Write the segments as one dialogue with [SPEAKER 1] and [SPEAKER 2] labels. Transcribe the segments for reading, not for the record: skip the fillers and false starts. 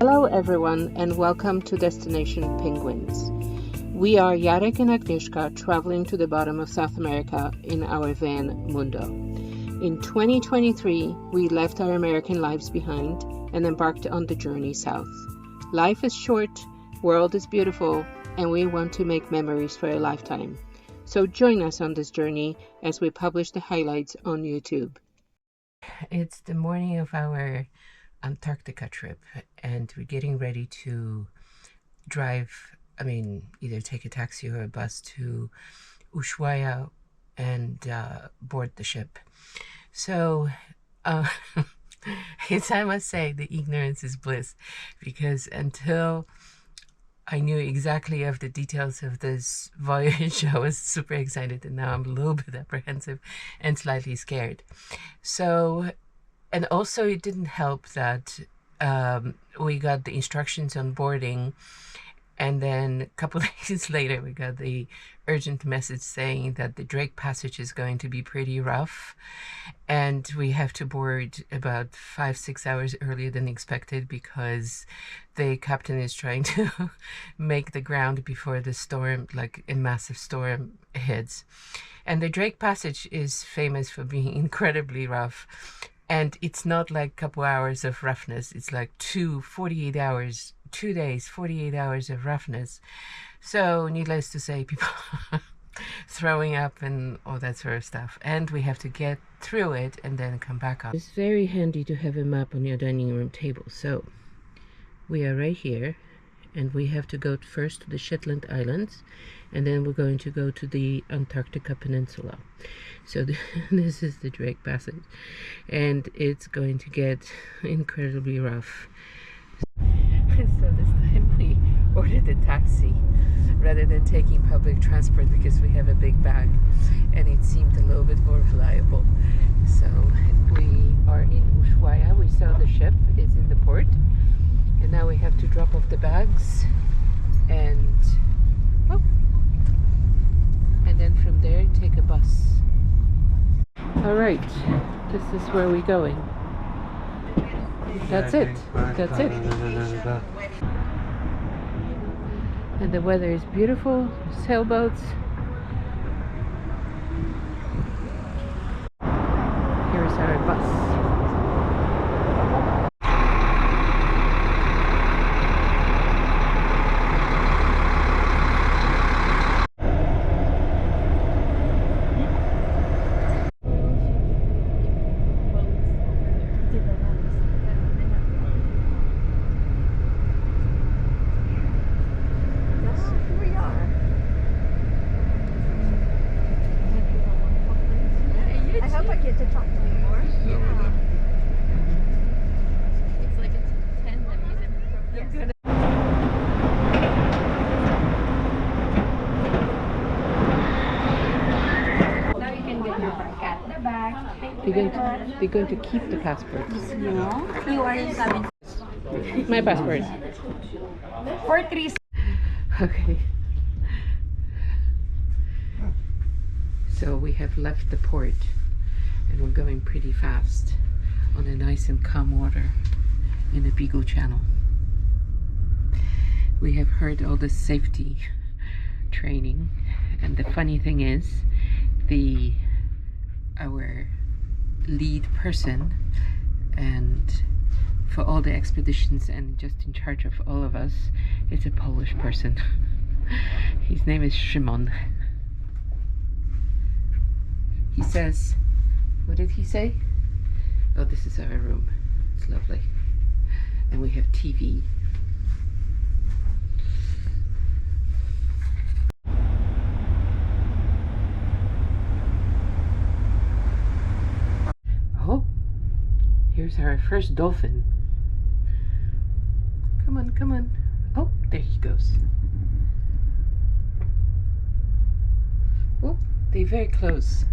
[SPEAKER 1] Hello everyone and welcome to Destination Penguins. We are Jarek and Agnieszka traveling to the bottom of South America in our van Mundo. In 2023, we left our American lives behind and embarked on the journey south. Life is short, world is beautiful, and we want to make memories for a lifetime. So join us on this journey as we publish the highlights on YouTube. It's the morning of our Antarctica trip and we're getting ready to either take a taxi or a bus to Ushuaia and board the ship. So I must say the ignorance is bliss, because until I knew exactly of the details of this voyage, I was super excited, and now I'm a little bit apprehensive and slightly scared. So, and also it didn't help that we got the instructions on boarding, and then a couple of days later we got the urgent message saying that the Drake Passage is going to be pretty rough and we have to board about 5-6 hours earlier than expected because the captain is trying to make the ground before the storm, like a massive storm, hits. And the Drake Passage is famous for being incredibly rough, and it's not like a couple hours of roughness, it's like 2 days, 48 hours of roughness. So needless to say, people throwing up and all that sort of stuff, and we have to get through it and then come back up. It's very handy to have a map on your dining room table. So we are right here, and we have to go first to the Shetland Islands, and then we're going to go to the Antarctica Peninsula. So this is the Drake Passage, and it's going to get incredibly rough. So this time we ordered a taxi rather than taking public transport because we have a big bag and it seemed a little bit more reliable. So we are in Ushuaia. We saw the ship, it's in the port, and now we have to drop off the bags and then from there take a bus. Alright, this is where we're going. That's it. That's it. And the weather is beautiful. Sailboats. Here's our bus. They're going to keep the passports.
[SPEAKER 2] No, you are coming.
[SPEAKER 1] My passport.
[SPEAKER 2] 4-3.
[SPEAKER 1] Okay. So we have left the port and we're going pretty fast on a nice and calm water in the Beagle Channel. We have heard all the safety training, and the funny thing is our lead person and for all the expeditions and just in charge of all of us is a Polish person. His name is Szymon. He says, what did he say? Oh, this is our room. It's lovely. And we have TV. Here's our first dolphin. Come on, come on. Oh, there he goes. Oh, they're very close.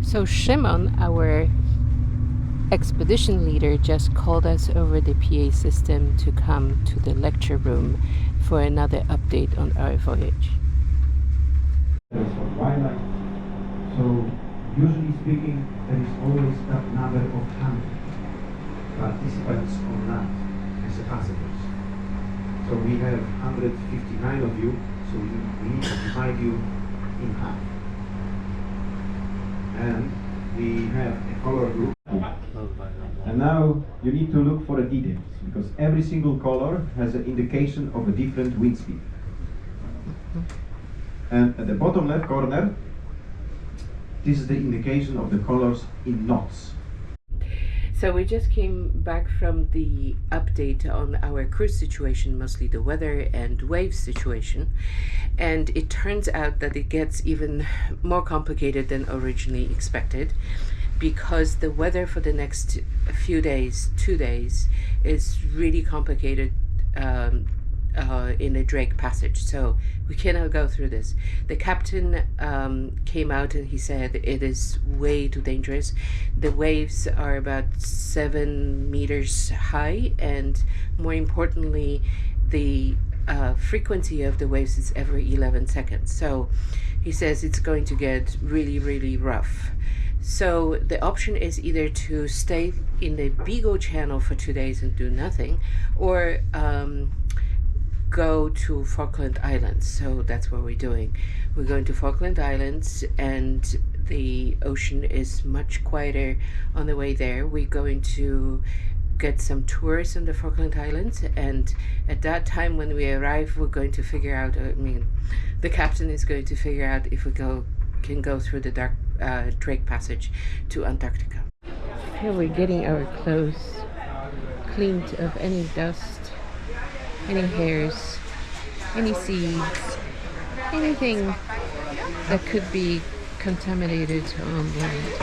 [SPEAKER 1] So Szymon, our expedition leader, just called us over the PA system to come to the lecture room for another update on our voyage.
[SPEAKER 3] So Usually speaking, there is always that number of 100 participants on land as passengers. So we have 159 of you, so we need to divide you in half. And we have a color group. And now you need to look for the details, because every single color has an indication of a different wind speed. And at the bottom left corner, this is the indication of the colors in knots.
[SPEAKER 1] So we just came back from the update on our cruise situation, mostly the weather and wave situation. And it turns out that it gets even more complicated than originally expected, because the weather for the next few days, 2 days, is really complicated in the Drake Passage. So we cannot go through this. The captain came out and he said it is way too dangerous. The waves are about 7 meters high, and more importantly, the frequency of the waves is every 11 seconds. So he says it's going to get really, really rough. So the option is either to stay in the Beagle Channel for 2 days and do nothing, or go to Falkland Islands. So that's what we're doing. We're going to Falkland Islands, and the ocean is much quieter on the way there. We're going to get some tours on the Falkland Islands, and at that time when we arrive, we're going to figure out, the captain is going to figure out if we can go through the Drake Passage to Antarctica. Here we're getting our clothes cleaned of any dust, any hairs, any seeds, anything that could be contaminated on land.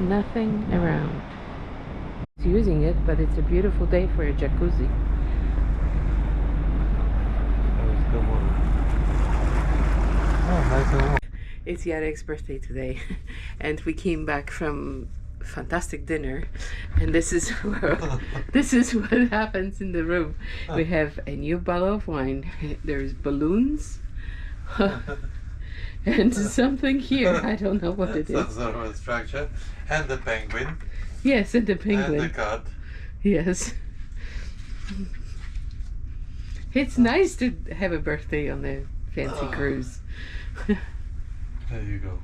[SPEAKER 1] Nothing around. It's using it, but it's a beautiful day for a jacuzzi. It's Jarek's birthday today, and we came back from fantastic dinner, and this is what happens in the room. We have a new bottle of wine. There's balloons. And something here, I don't know what it is.
[SPEAKER 4] Some sort of a structure. And the penguin.
[SPEAKER 1] Yes, and the penguin.
[SPEAKER 4] And the cat.
[SPEAKER 1] Yes. It's nice to have a birthday on a fancy cruise.
[SPEAKER 4] There you go.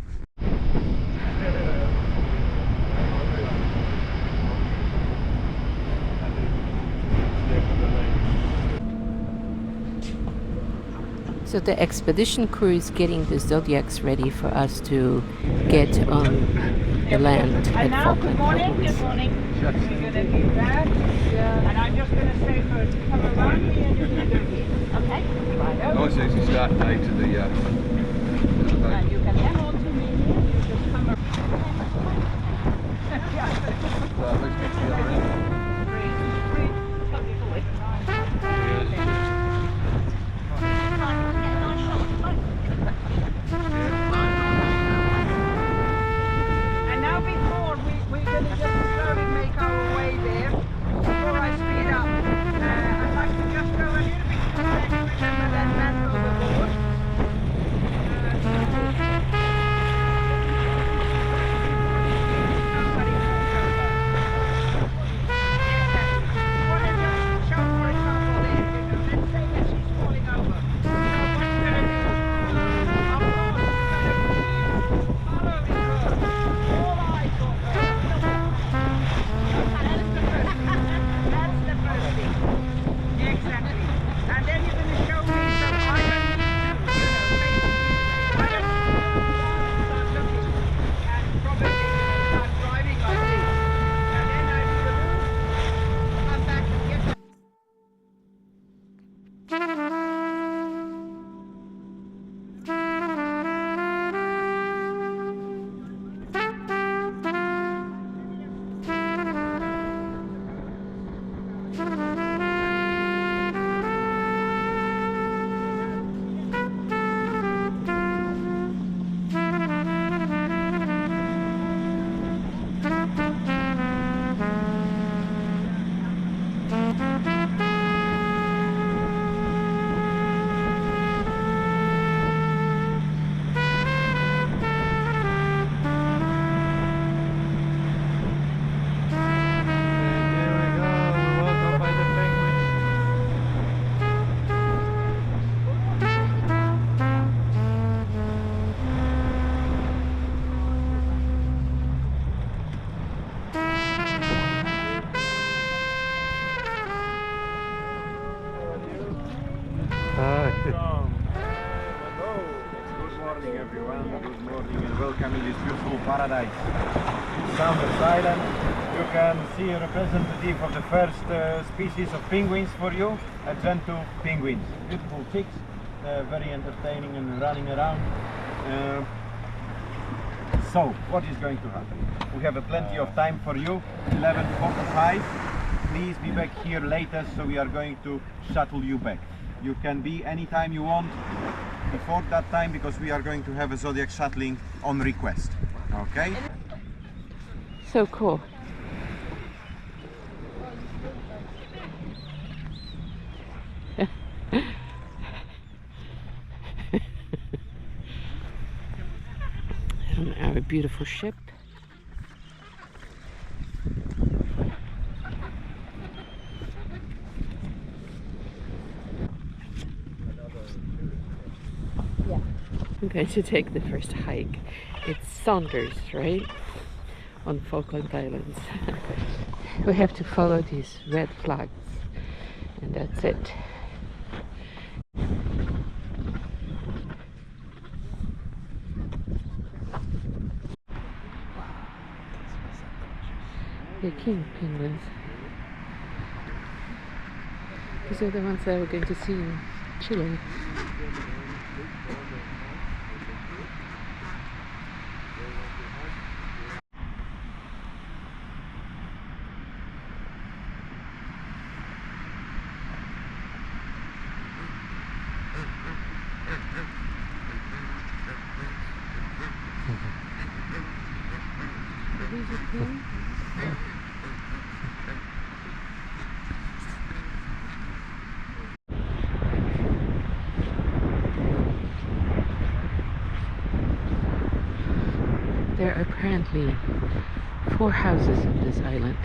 [SPEAKER 1] So the expedition crew is getting the Zodiacs ready for us to get on the land at Falkland.
[SPEAKER 2] Good morning. We're going to be back. And I'm just going to say for come around here and just do here. Okay? Right.
[SPEAKER 5] Oh, so you start day to the
[SPEAKER 2] And you can hang on to me here. You just come around.
[SPEAKER 5] let's get to the other end.
[SPEAKER 2] And now before we're going to just slowly make our way there. Before I speed up, I'd like to just go a little bit to remember that man overboard.
[SPEAKER 3] everyone, good morning and welcome in this beautiful paradise. Sanders Island. You can see a representative of the first species of penguins for you, Gentoo penguins. Beautiful chicks, very entertaining and running around. So, what is going to happen? We have plenty of time for you, 11:45. Please be back here later, so we are going to shuttle you back. You can be anytime you want before that time, because we are going to have a Zodiac shuttling on request. Okay?
[SPEAKER 1] So cool. And our beautiful ship. I'm going to take the first hike. It's Saunders, right? On Falklands Islands. We have to follow these red flags, and that's it. The king penguins. These are the ones that we're going to see in Chile. There are apparently 4 houses on this island,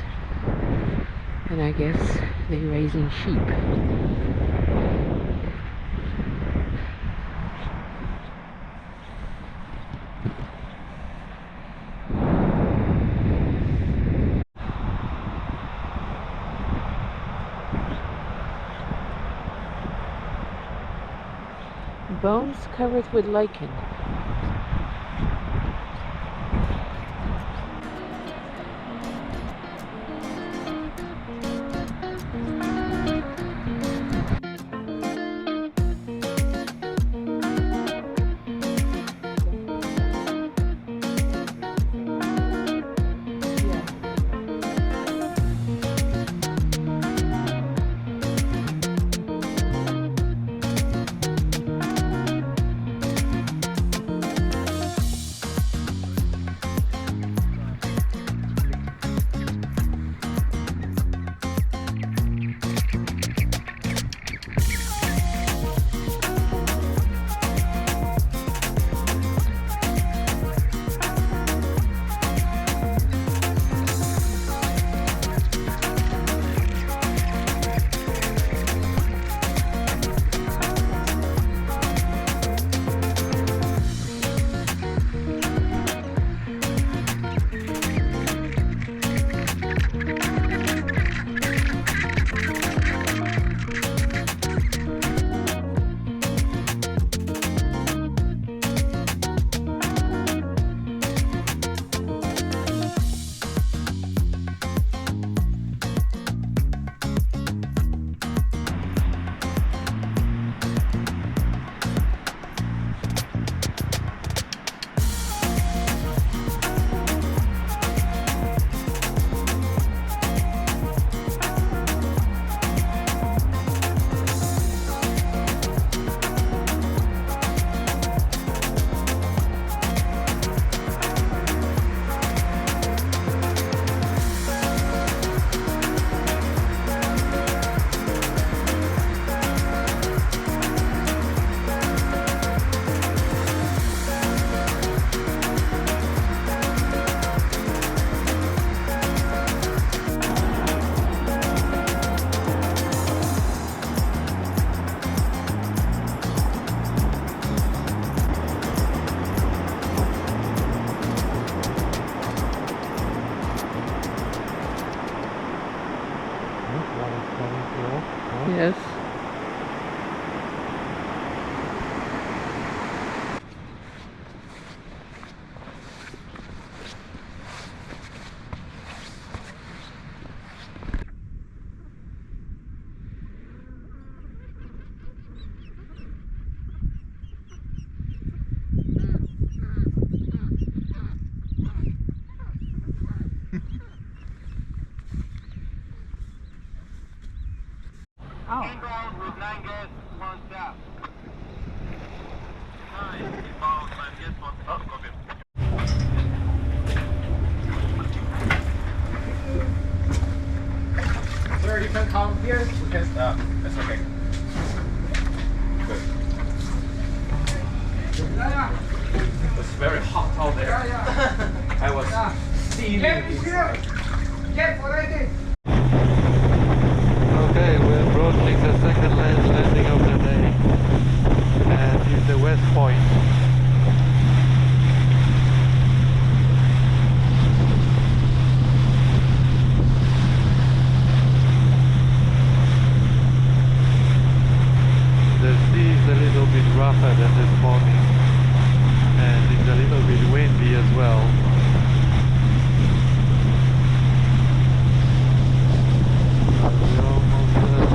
[SPEAKER 1] and I guess they're raising sheep. Bones covered with lichen.
[SPEAKER 6] calm here? Because that's okay. Good. It's very hot out there. I was steaming inside.
[SPEAKER 4] Okay, we're approaching the second landing of the day, and it's the West Point. The sea is a little bit rougher than this morning, and it's a little bit windy as well. We're almost there.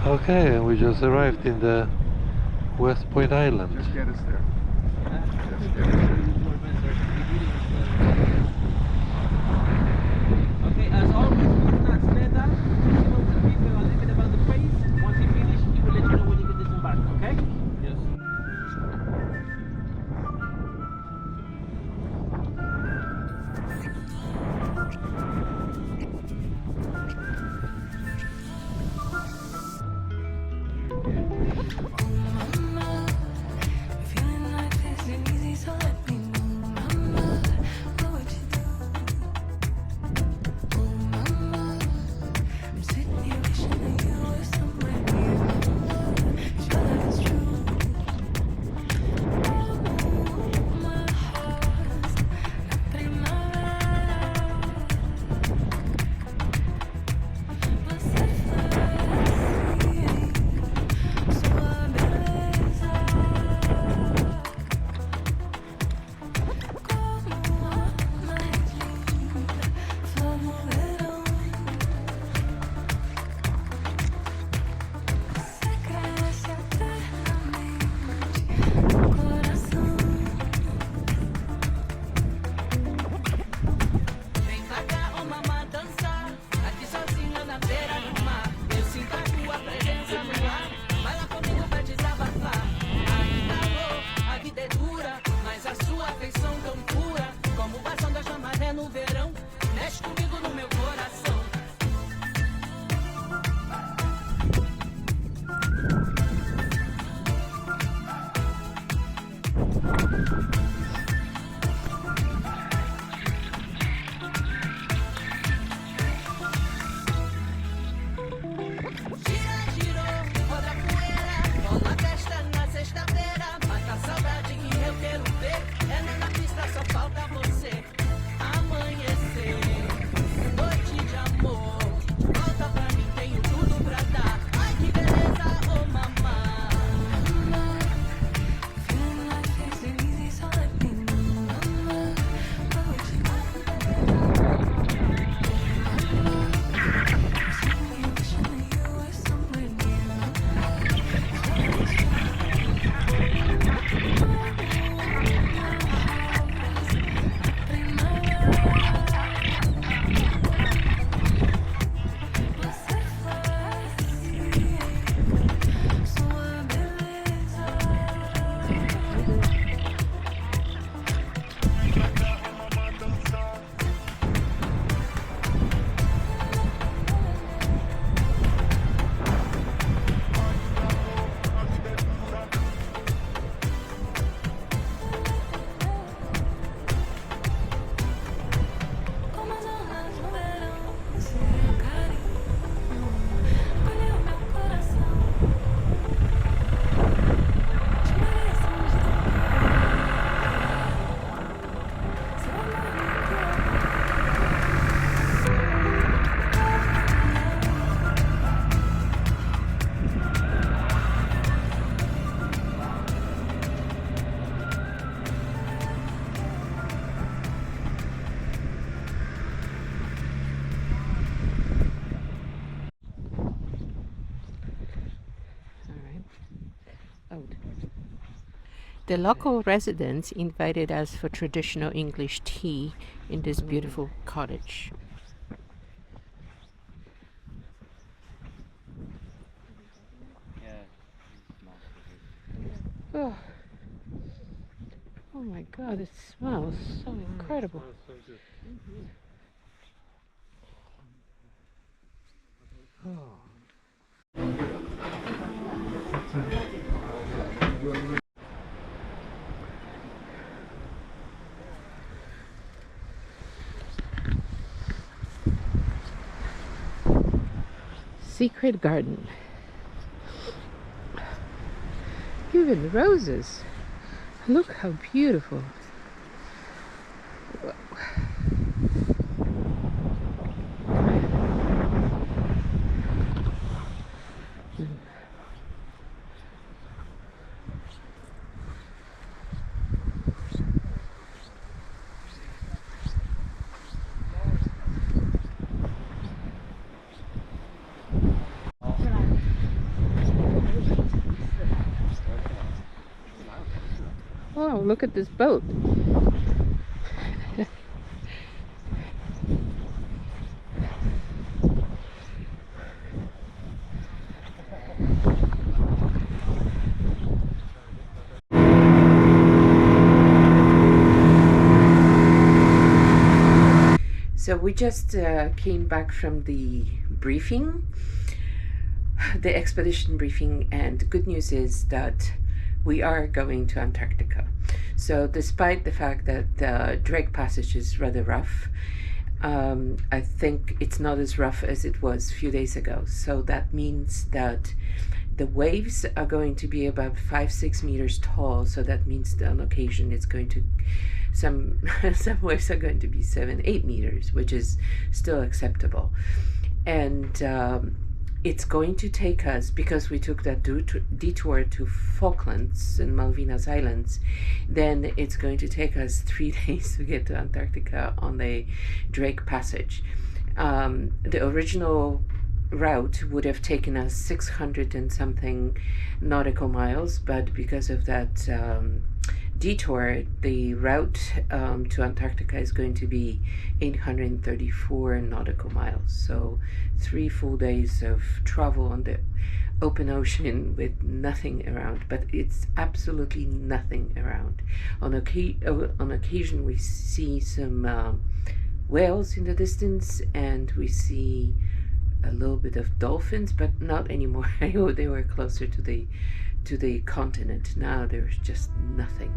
[SPEAKER 4] Okay, and we just arrived in the West Point Island.
[SPEAKER 5] Just get us there. Just get us there.
[SPEAKER 7] Okay, as always, please not stand up. Maximum to keep a little bit above the face. Once you finish, he will let you know when you can disembark, okay? Yes.
[SPEAKER 1] out. The local residents invited us for traditional English tea in this beautiful cottage. Oh, oh my God, it smells so incredible. Secret garden. Even roses. Look how beautiful. Oh, look at this boat. So we just came back from the briefing, the expedition briefing, and good news is that we are going to Antarctica. So despite the fact that the Drake Passage is rather rough, I think it's not as rough as it was a few days ago. So that means that the waves are going to be about 5-6 meters tall. So that means that on occasion it's going to, some waves are going to be 7-8 meters, which is still acceptable. And it's going to take us, because we took that detour to Falklands and Malvinas Islands, then it's going to take us 3 days to get to Antarctica on the Drake Passage. The original route would have taken us 600 and something nautical miles, but because of that detour, the route to Antarctica is going to be 834 nautical miles. So 3 full days of travel on the open ocean with nothing around, but it's absolutely nothing around. On occasion we see some whales in the distance, and we see a little bit of dolphins, but not anymore. They were closer to the continent. Now there's just nothing.